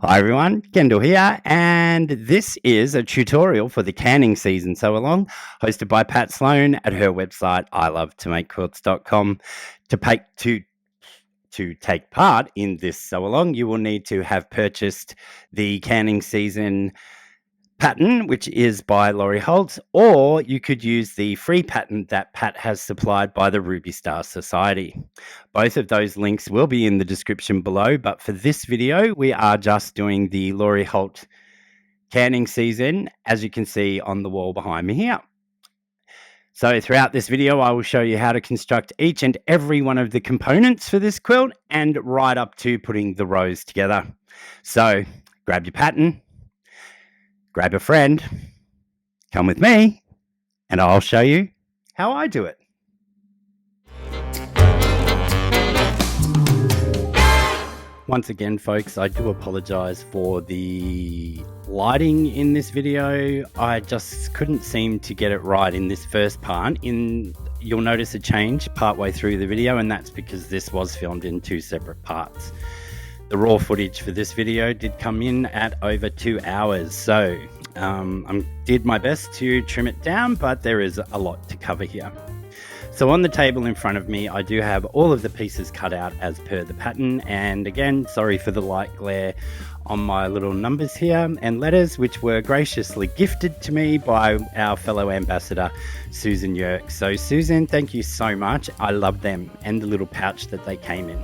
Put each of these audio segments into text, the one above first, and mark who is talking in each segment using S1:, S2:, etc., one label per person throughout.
S1: Hi everyone, Kendall here, and this is a tutorial for the canning season sew along, hosted by Pat Sloan at her website ilovetomakequilts.com. To take part in this sew along, you will need to have purchased the canning season pattern, which is by Lori Holt, or you could use the free pattern that Pat has supplied by the Ruby Star Society. Both of those links will be in the description below, but for this video, we are just doing the Lori Holt canning season, as you can see on the wall behind me here. So throughout this video, I will show you how to construct each and every one of the components for this quilt and right up to putting the rows together. So grab your pattern, grab a friend, come with me, and I'll show you how I do it. Once again, folks, I do apologize for the lighting in this video. I just couldn't seem to get it right in this first part. You'll notice a change partway through the video, and that's because this was filmed in two separate parts. The raw footage for this video did come in at over 2 hours, so I did my best to trim it down, but there is a lot to cover here. So on the table in front of me, I do have all of the pieces cut out as per the pattern. And again, sorry for the light glare on my little numbers here and letters, which were graciously gifted to me by our fellow ambassador, Susan Yerk. So Susan, thank you so much. I love them and the little pouch that they came in.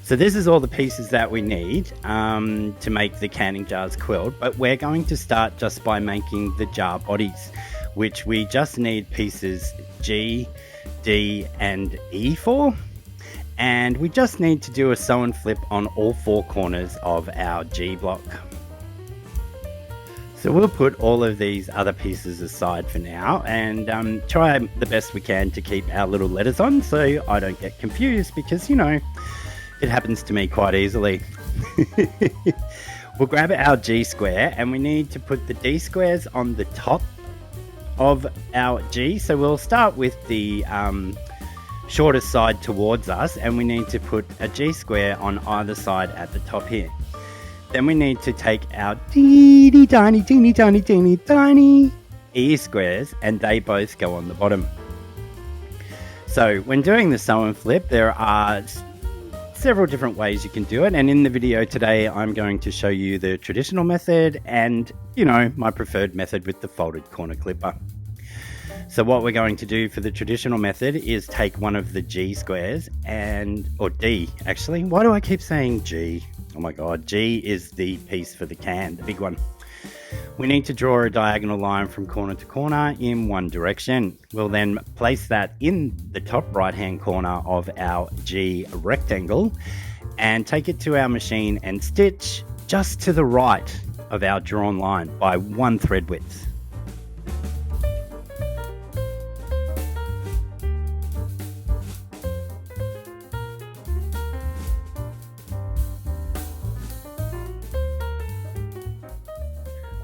S1: So this is all the pieces that we need to make the canning jars quilt, but we're going to start just by making the jar bodies, which we just need pieces G, D, and E for. And we just need to do a sew and flip on all four corners of our G block. So we'll put all of these other pieces aside for now and try the best we can to keep our little letters on so I don't get confused, because, you know, it happens to me quite easily. We'll grab our G square and we need to put the D squares on the top of our G. So we'll start with the shortest side towards us, and we need to put a G square on either side at the top here. Then we need to take our teeny tiny E squares, and they both go on the bottom. So when doing the sew and flip, there are several different ways you can do it, and in the video today I'm going to show you the traditional method and, you know, my preferred method with the folded corner clipper. So what we're going to do for the traditional method is take one of the G squares or D actually. Why do I keep saying G? Oh my god, G is the piece for the can, the big one. We need to draw a diagonal line from corner to corner in one direction. We'll then place that in the top right hand corner of our G rectangle and take it to our machine and stitch just to the right of our drawn line by 1 thread width.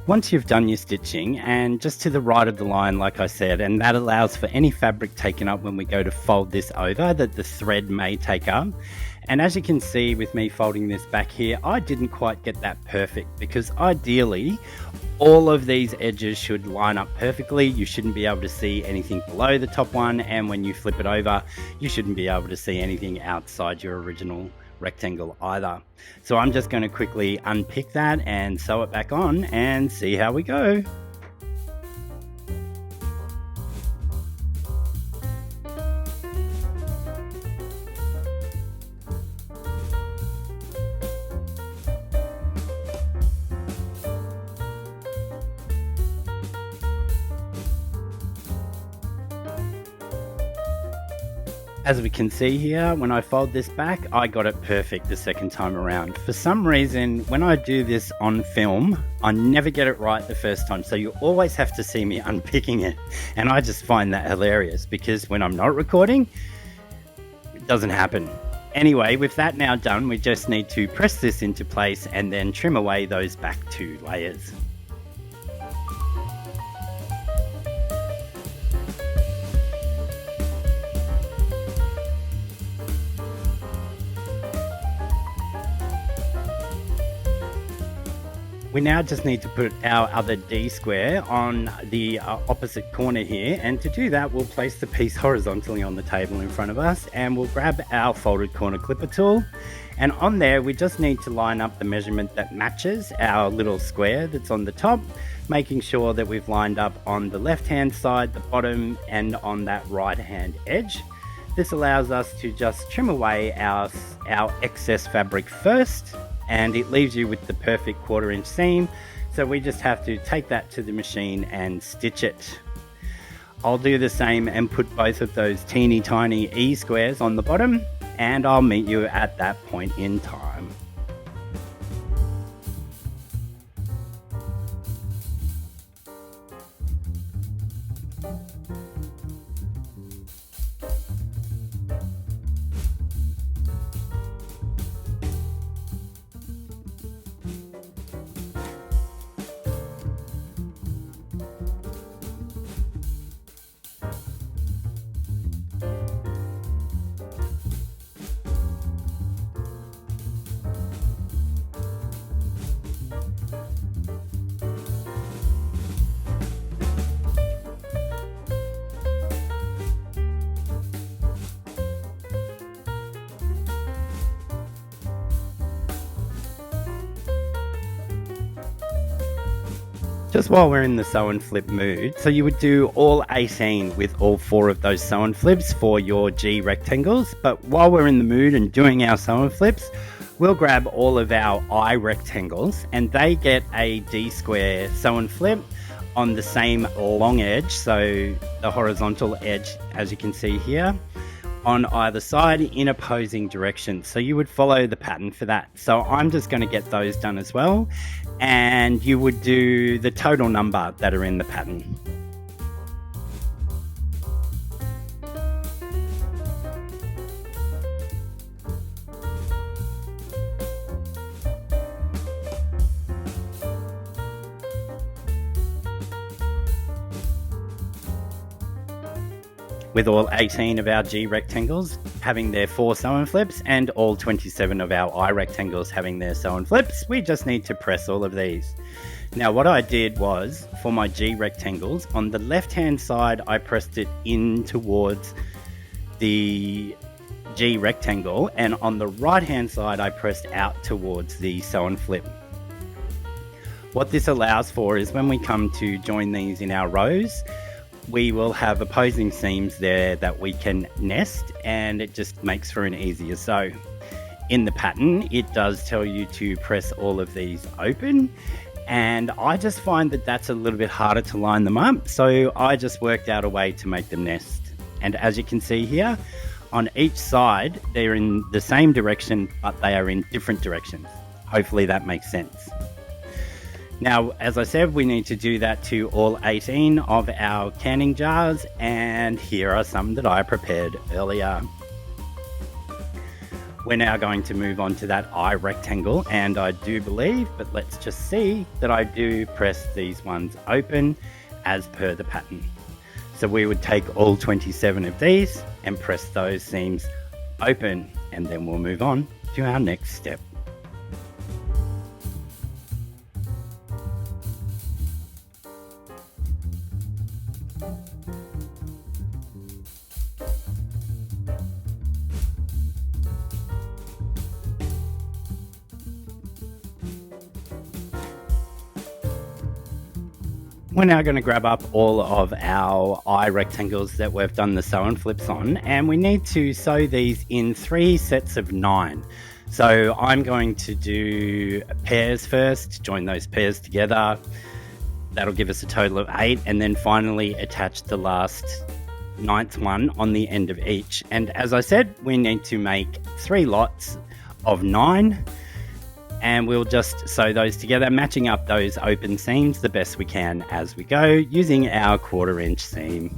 S1: Once you've done your stitching, and just to the right of the line, like I said, and that allows for any fabric taken up when we go to fold this over that the thread may take up. And as you can see with me folding this back here, I didn't quite get that perfect, because ideally all of these edges should line up perfectly. You shouldn't be able to see anything below the top one, and when you flip it over, you shouldn't be able to see anything outside your original rectangle either. So I'm just going to quickly unpick that and sew it back on and see how we go. As we can see here, when I fold this back, I got it perfect the second time around. For some reason, when I do this on film, I never get it right the first time. So you always have to see me unpicking it. And I just find that hilarious, because when I'm not recording, it doesn't happen. Anyway, with that now done, we just need to press this into place and then trim away those back 2 layers. We now just need to put our other D square on the opposite corner here, and to do that we'll place the piece horizontally on the table in front of us, and we'll grab our folded corner clipper tool, and on there we just need to line up the measurement that matches our little square that's on the top, making sure that we've lined up on the left hand side, the bottom, and on that right hand edge. This allows us to just trim away our excess fabric first, and it leaves you with the perfect 1/4 inch seam. So we just have to take that to the machine and stitch it. I'll do the same and put both of those teeny tiny E squares on the bottom, and I'll meet you at that point in time. Just while we're in the sew and flip mood, so you would do all 18 with all 4 of those sew and flips for your G rectangles, but while we're in the mood and doing our sew and flips, we'll grab all of our I rectangles and they get a D square sew and flip on the same long edge, so the horizontal edge as you can see here, on either side in opposing directions. So you would follow the pattern for that. So I'm just going to get those done as well, and you would do the total number that are in the pattern. With all 18 of our G rectangles having their 4 sew and flips and all 27 of our I rectangles having their sew and flips, we just need to press all of these. Now what I did was, for my G rectangles, on the left hand side I pressed it in towards the G rectangle, and on the right hand side I pressed out towards the sew and flip. What this allows for is when we come to join these in our rows, we will have opposing seams there that we can nest, and it just makes for an easier sew. In the pattern, it does tell you to press all of these open, and I just find that that's a little bit harder to line them up, so I just worked out a way to make them nest. And as you can see here, on each side, they're in the same direction, but they are in different directions. Hopefully that makes sense. Now, as I said, we need to do that to all 18 of our canning jars, and here are some that I prepared earlier. We're now going to move on to that I rectangle, and I do believe, but let's just see, that I do press these ones open as per the pattern. So we would take all 27 of these and press those seams open, and then we'll move on to our next step. We're now going to grab up all of our I rectangles that we've done the sew and flips on, and we need to sew these in 3 sets of 9. So I'm going to do pairs first, join those pairs together. That'll give us a total of 8, and then finally attach the last 9th one on the end of each. And as I said, we need to make 3 lots of 9. And we'll just sew those together, matching up those open seams the best we can as we go, using our 1/4 inch seam.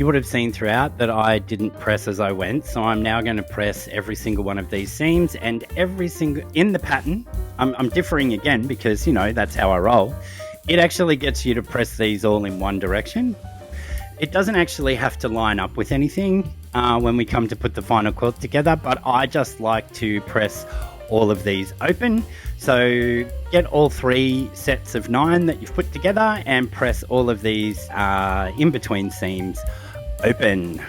S1: You would have seen throughout that I didn't press as I went, so I'm now going to press every single one of these seams, and every single in the pattern. I'm differing again because, you know, that's how I roll. It actually gets you to press these all in one direction. It doesn't actually have to line up with anything when we come to put the final quilt together, but I just like to press all of these open. So get all 3 sets of 9 that you've put together and press all of these in between seams open.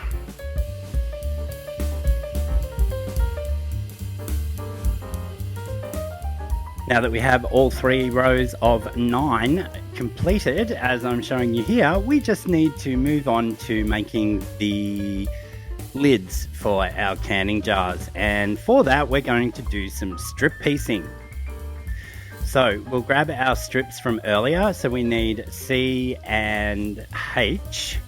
S1: Now that we have all 3 rows of 9 completed, as I'm showing you here, we just need to move on to making the lids for our canning jars, and for that we're going to do some strip piecing. So we'll grab our strips from earlier, so we need C and H,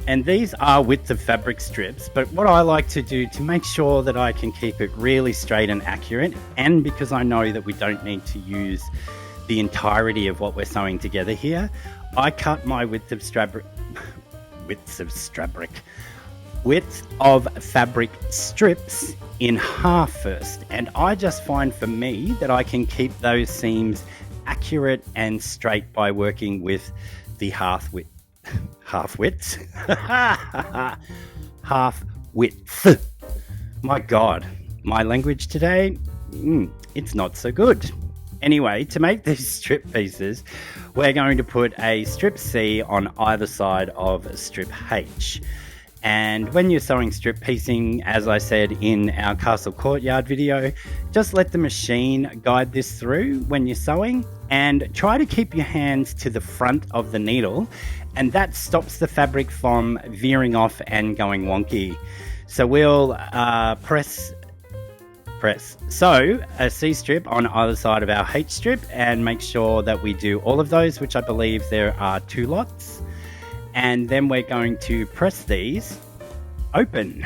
S1: and these are width of fabric strips, but what I like to do to make sure that I can keep it really straight and accurate, and because I know that we don't need to use the entirety of what we're sewing together here, I cut my width of fabric strips in half first, and I just find for me that I can keep those seams accurate and straight by working with the half width. My God, my language today, it's not so good. Anyway, to make these strip pieces, we're going to put a strip C on either side of strip H. And when you're sewing strip piecing, as I said in our Castle Courtyard video, just let the machine guide this through when you're sewing, and try to keep your hands to the front of the needle, and that stops the fabric from veering off and going wonky. So we'll press. So a C strip on either side of our H strip, and make sure that we do all of those, which I believe there are 2 lots. And then we're going to press these open.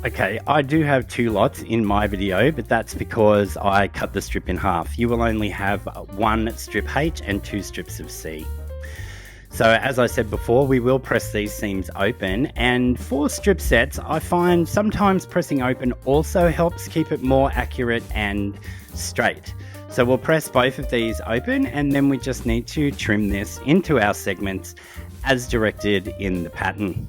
S1: Okay, I do have 2 lots in my video, but that's because I cut the strip in half. You will only have 1 strip H and 2 strips of C. So as I said before, we will press these seams open, and for strip sets, I find sometimes pressing open also helps keep it more accurate and straight. So we'll press both of these open, and then we just need to trim this into our segments as directed in the pattern.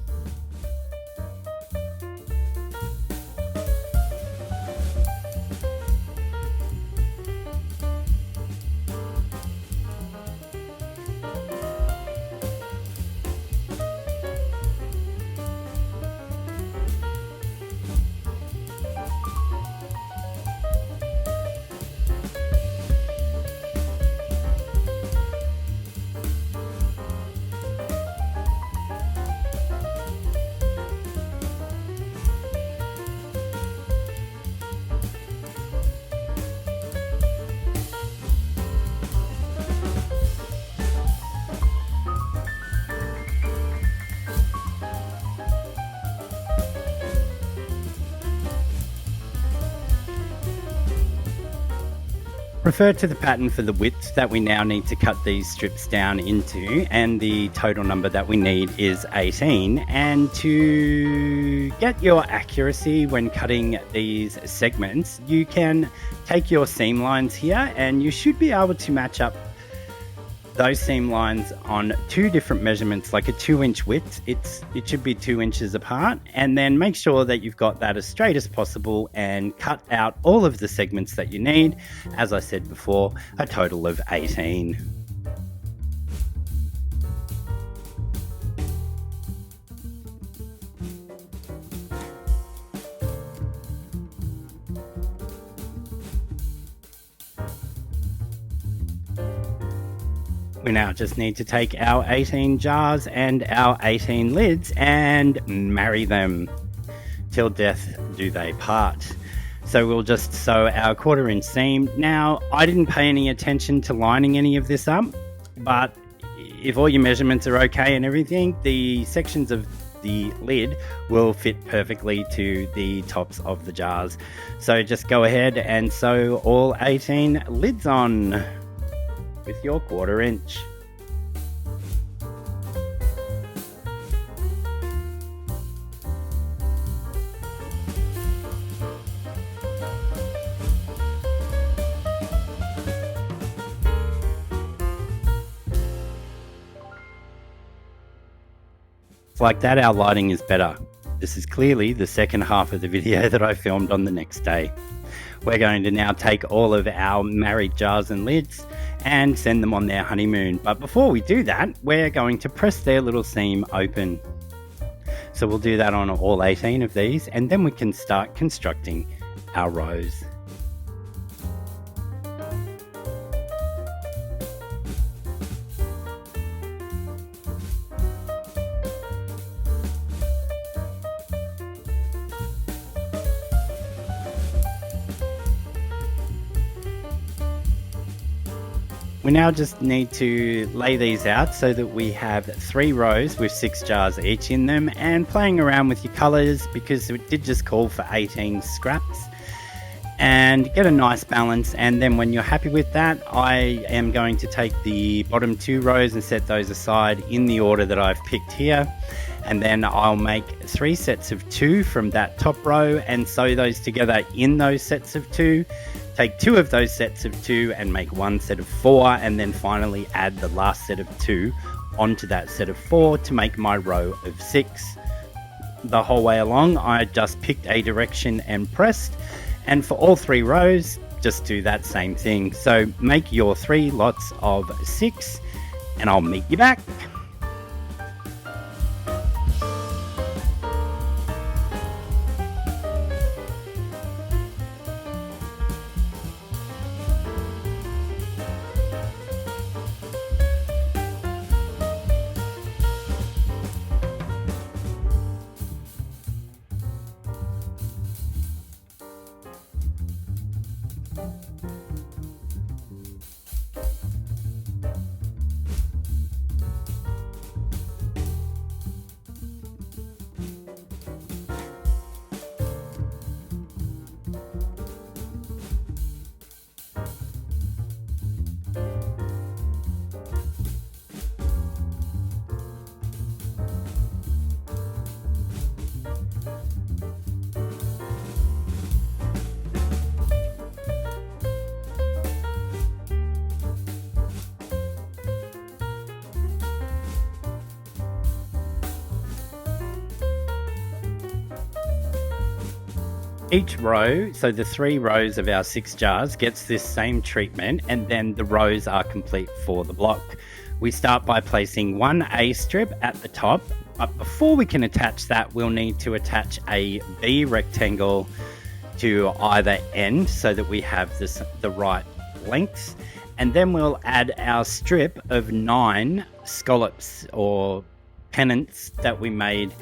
S1: Refer to the pattern for the width that we now need to cut these strips down into, and the total number that we need is 18. And to get your accuracy when cutting these segments, you can take your seam lines here, and you should be able to match up those seam lines on 2 different measurements, like a 2-inch width. It should be 2 inches apart, and then make sure that you've got that as straight as possible and cut out all of the segments that you need. As I said before, a total of 18. We now just need to take our 18 jars and our 18 lids and marry them. Till death do they part. So we'll just sew our 1/4 inch seam. Now, I didn't pay any attention to lining any of this up, but if all your measurements are okay and everything, the sections of the lid will fit perfectly to the tops of the jars. So just go ahead and sew all 18 lids on with your 1/4 inch. Like that, our lighting is better. This is clearly the second half of the video that I filmed on the next day. We're going to now take all of our married jars and lids and send them on their honeymoon. But before we do that, we're going to press their little seam open. So we'll do that on all 18 of these, and then we can start constructing our rows. We now just need to lay these out so that we have 3 rows with 6 jars each in them, and playing around with your colours because it did just call for 18 scraps, and get a nice balance. And then when you're happy with that, I am going to take the bottom 2 rows and set those aside in the order that I've picked here, and then I'll make 3 sets of 2 from that top row and sew those together in those sets of 2. Take 2 of those sets of 2 and make 1 set of 4, and then finally add the last set of 2 onto that set of 4 to make my row of 6. The whole way along, I just picked a direction and pressed, and for all 3 rows, just do that same thing. So make your 3 lots of 6, and I'll meet you back. Each row, so the 3 rows of our 6 jars, gets this same treatment, and then the rows are complete for the block. We start by placing 1 A strip at the top, but before we can attach that, we'll need to attach a B rectangle to either end so that we have the right lengths, and then we'll add our strip of 9 scallops or pennants that we made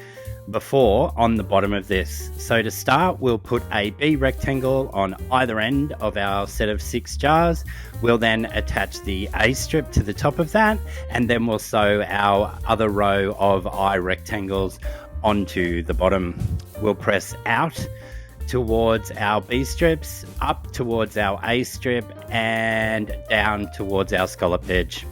S1: before on the bottom of this. So to start, we'll put a B rectangle on either end of our set of 6 jars. We'll then attach the A strip to the top of that, and then we'll sew our other row of I rectangles onto the bottom. We'll press out towards our B strips, up towards our A strip, and down towards our scallop edge.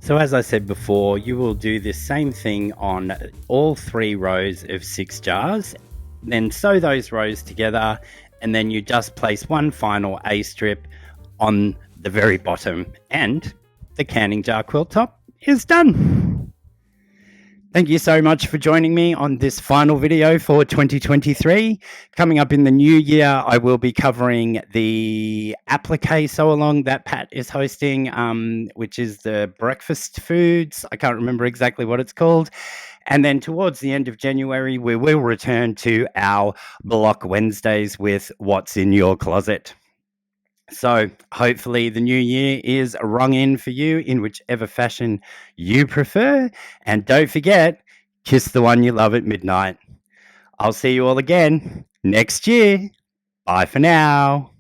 S1: So as I said before, you will do this same thing on all 3 rows of 6 jars, then sew those rows together, and then you just place one final A strip on the very bottom, and the canning jar quilt top is done. Thank you so much for joining me on this final video for 2023. Coming up in the new year, I will be covering the applique sew-along that Pat is hosting, which is the breakfast foods. I can't remember exactly what it's called. And then towards the end of January, we will return to our Block Wednesdays with What's in Your Closet. So hopefully the new year is rung in for you in whichever fashion you prefer. And don't forget, kiss the one you love at midnight. I'll see you all again next year. Bye for now.